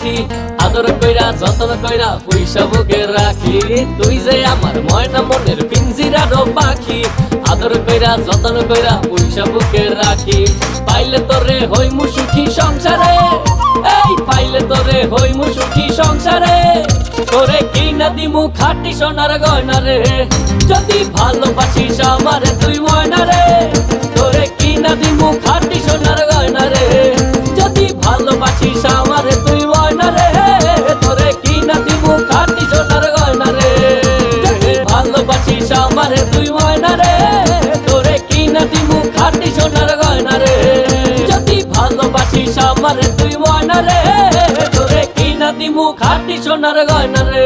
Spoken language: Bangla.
বাসি আদর কইরা যত্ন কইরা পয়সা বুকে রাখি তুই যে আমার ময়না মনের পিঞ্জিরারও পাখি আদর কইরা যত্ন কইরা পয়সা বুকে রাখি পাইলে তোরে হইমু সুখী সংসারে এই পাইলে তোরে হইমু সুখী সংসারে তোরে কিনা দিমু খাঁটি সোনার গয়না রে যদি ভালোবাসিস আমারে তুই ময়না রে তোরে কিনা দিমু খাঁটি সোনার গয়না রে যদি ভালোবাসিস আমারে তুই ময়না রে তোরে কিনা দিমু খাঁটি সোনার গয়না রে যদি ভালোবাসিস আমারে তুই ময়না রে তোরে কিনা দিমু খাঁটি সোনার গয়না রে যদি ভালোবাসিস আমারে তুই ময়না রে তোরে কিনা দিমু খাঁটি সোনার গয়না রে